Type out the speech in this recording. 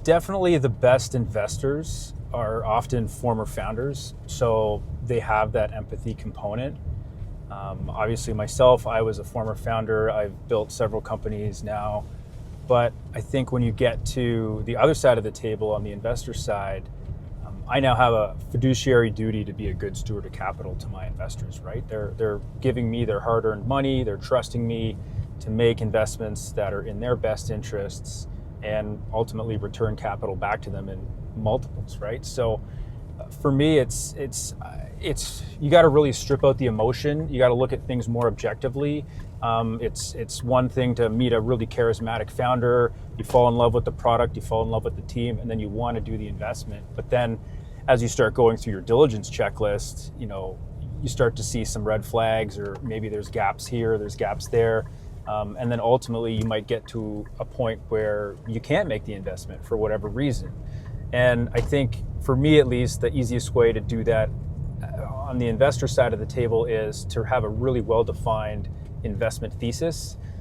Definitely the best investors are often former founders, so they have that empathy component. Obviously, myself, I was a former founder. I've built several companies now. But I think when you get to the other side of the table on the investor side, I now have a fiduciary duty to be a good steward of capital to my investors, right? They're giving me their hard-earned money. They're trusting me to make investments that are in their best interests and ultimately return capital back to them in multiples, right? So for me, it's you got to really strip out the emotion. You got to look at things more objectively. It's one thing to meet a really charismatic founder. You fall in love with the product, you fall in love with the team, and then you want to do the investment. But then, as you start going through your diligence checklist, you start to see some red flags, or maybe there's gaps here, there's gaps there. And then ultimately you might get to a point where you can't make the investment for whatever reason. And I think for me, at least, the easiest way to do that on the investor side of the table is to have a really well-defined investment thesis